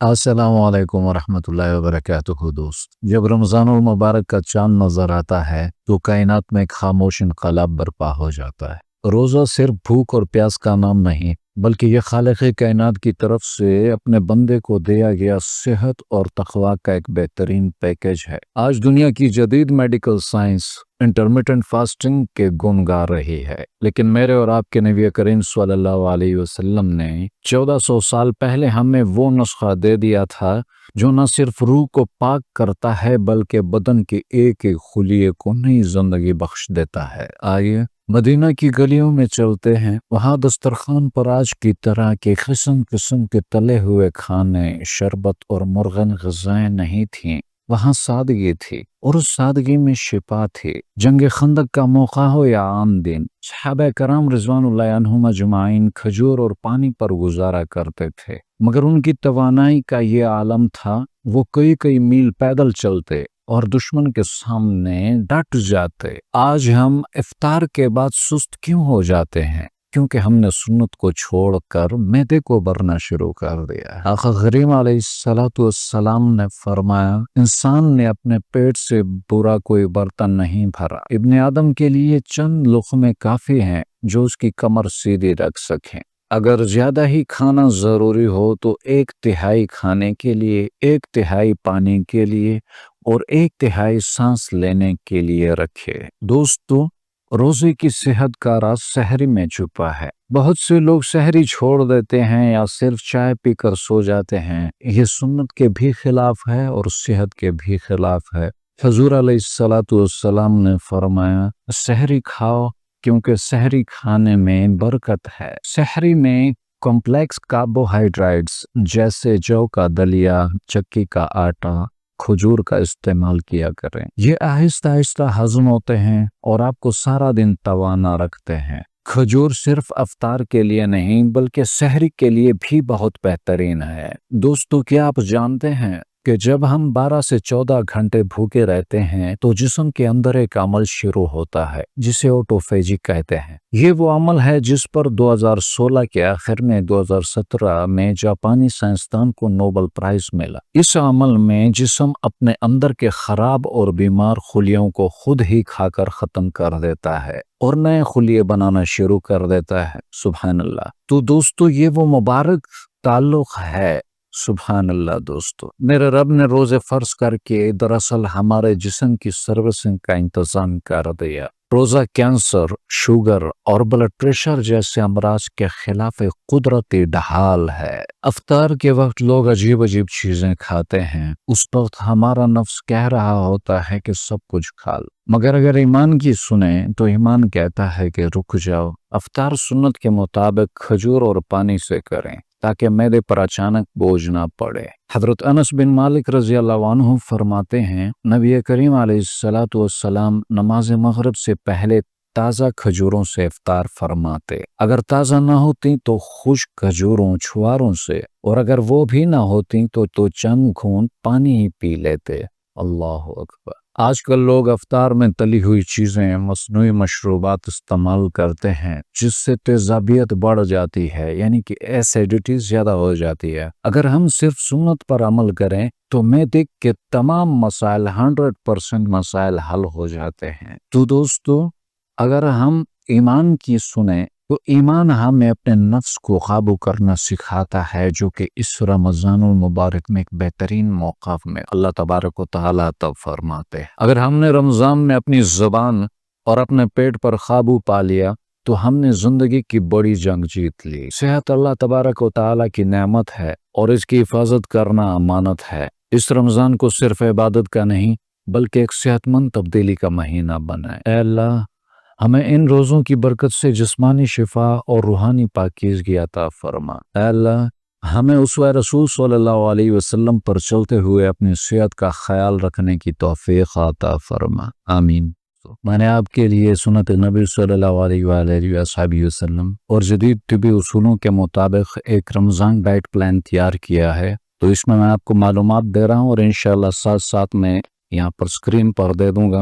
السلام علیکم ورحمۃ اللہ وبرکاتہ دوست، جب رمضان المبارک کا چاند نظر آتا ہے تو کائنات میں ایک خاموش انقلاب برپا ہو جاتا ہے۔ روزہ صرف بھوک اور پیاس کا نام نہیں، بلکہ یہ خالق کائنات کی طرف سے اپنے بندے کو دیا گیا صحت اور تقوی کا ایک بہترین پیکیج ہے۔ آج دنیا کی جدید میڈیکل سائنس انٹرمیٹنٹ فاسٹنگ کے گن گا رہی ہے، لیکن میرے اور آپ کے نبی کریم صلی اللہ علیہ وسلم نے 1400 سال پہلے ہمیں وہ نسخہ دے دیا تھا جو نہ صرف روح کو پاک کرتا ہے بلکہ بدن کے ایک ایک خلیے کو نئی زندگی بخش دیتا ہے۔ آئیے مدینہ کی گلیوں میں چلتے ہیں، وہاں دسترخوان پر آج کی طرح کے قسم قسم کے تلے ہوئے کھانے، شربت اور مرغن غذائیں نہیں تھیں، وہاں سادگی تھی، اور اس سادگی میں شفا تھی۔ جنگ خندق کا موقع ہو یا عام دن، صحابہ کرام رضوان اللہ عنہم اجمعین کھجور اور پانی پر گزارا کرتے تھے، مگر ان کی توانائی کا یہ عالم تھا، وہ کئی کئی میل پیدل چلتے اور دشمن کے سامنے ڈٹ جاتے۔ آج ہم افطار کے بعد سست کیوں ہو جاتے ہیں؟ کیونکہ ہم نے سنت کو چھوڑ کر معدے کو بھرنا شروع کر دیا۔ آقا کریم علیہ السلام نے فرمایا، انسان نے اپنے پیٹ سے برا کوئی برتن نہیں بھرا۔ ابن آدم کے لیے چند لقمے کافی ہیں جو اس کی کمر سیدھی رکھ سکیں۔ اگر زیادہ ہی کھانا ضروری ہو تو 1/3 کھانے کے لیے، 1/3 پانی کے لیے اور 1/3 سانس لینے کے لیے رکھے۔ دوستو، روزے کی صحت کا راز سحری میں چھپا ہے۔ بہت سے لوگ سحری چھوڑ دیتے ہیں یا صرف چائے پی کر سو جاتے ہیں۔ یہ سنت کے بھی خلاف ہے اور صحت کے بھی خلاف ہے۔ حضور علیہ السلام نے فرمایا، سحری کھاؤ کیونکہ سحری کھانے میں برکت ہے۔ سحری میں کمپلیکس کاربوہائیڈریٹس جیسے جو کا دلیا، چکی کا آٹا، کھجور کا استعمال کیا کریں۔ یہ آہستہ آہستہ ہضم ہوتے ہیں اور آپ کو سارا دن توانا رکھتے ہیں۔ کھجور صرف افطار کے لیے نہیں بلکہ سحری کے لیے بھی بہت بہترین ہے۔ دوستو، کیا آپ جانتے ہیں کہ جب ہم 12 سے 14 گھنٹے بھوکے رہتے ہیں تو جسم کے اندر ایک عمل شروع ہوتا ہے جسے آٹوفیجی کہتے ہیں۔ یہ وہ عمل ہے جس پر 2016 کے آخر میں 2017 میں جاپانی سائنسدان کو نوبل پرائز ملا۔ اس عمل میں جسم اپنے اندر کے خراب اور بیمار خلیوں کو خود ہی کھا کر ختم کر دیتا ہے اور نئے خلیے بنانا شروع کر دیتا ہے۔ سبحان اللہ۔ تو دوستو، یہ وہ مبارک تعلق ہے۔ سبحان اللہ۔ دوستو، میرے رب نے روزے فرض کر کے دراصل ہمارے جسم کی سروسنگ کا انتظام کر دیا۔ روزہ کینسر، شوگر اور بلڈ پریشر جیسے امراض کے خلاف ایک قدرتی ڈھال ہے۔ افطار کے وقت لوگ عجیب عجیب چیزیں کھاتے ہیں۔ اس وقت ہمارا نفس کہہ رہا ہوتا ہے کہ سب کچھ کھا لو، مگر اگر ایمان کی سنیں تو ایمان کہتا ہے کہ رک جاؤ۔ افطار سنت کے مطابق کھجور اور پانی سے کریں تاکہ معدے پر اچانک بوجھ نہ پڑے۔ حضرت انس بن مالک رضی اللہ عنہ فرماتے ہیں، نبی کریم علیہ السلام نماز مغرب سے پہلے تازہ کھجوروں سے افطار فرماتے۔ اگر تازہ نہ ہوتی تو خشک کھجوروں چھواروں سے، اور اگر وہ بھی نہ ہوتی تو چند گھونٹ پانی ہی پی لیتے۔ اللہ اکبر۔ آج کل لوگ افطار میں تلی ہوئی چیزیں، مصنوعی مشروبات استعمال کرتے ہیں جس سے تیزابیت بڑھ جاتی ہے، یعنی کہ ایسیڈیٹی زیادہ ہو جاتی ہے۔ اگر ہم صرف سنت پر عمل کریں تو معدے کے تمام مسائل 100% مسائل حل ہو جاتے ہیں۔ تو دوستو، اگر ہم ایمان کی سنیں تو ایمان ہمیں اپنے نفس کو قابو کرنا سکھاتا ہے، جو کہ اس رمضان المبارک میں ایک بہترین موقع میں اللہ تبارک و تعالیٰ عطا فرماتے ہیں۔ اگر ہم نے رمضان میں اپنی زبان اور اپنے پیٹ پر قابو پا لیا تو ہم نے زندگی کی بڑی جنگ جیت لی۔ صحت اللہ تبارک و تعالیٰ کی نعمت ہے اور اس کی حفاظت کرنا امانت ہے۔ اس رمضان کو صرف عبادت کا نہیں بلکہ ایک صحت مند تبدیلی کا مہینہ بنائے۔ اے اللہ، ہمیں ان روزوں کی برکت سے جسمانی شفا اور روحانی پاکیزگی عطا فرما۔ اے اللہ، ہمیں اسوہ رسول صلی اللہ علیہ وسلم پر چلتے ہوئے اپنی صحت کا خیال رکھنے کی توفیق عطا فرما۔ آمین۔ میں نے آپ کے لیے سنت نبی صلی اللہ علیہ وآلہ وصحبہ وسلم اور جدید طبی اصولوں کے مطابق ایک رمضان ڈائٹ پلان تیار کیا ہے، تو اس میں آپ کو معلومات دے رہا ہوں اور انشاءاللہ ساتھ ساتھ میں یہاں پر سکرین پر دے دوں گا۔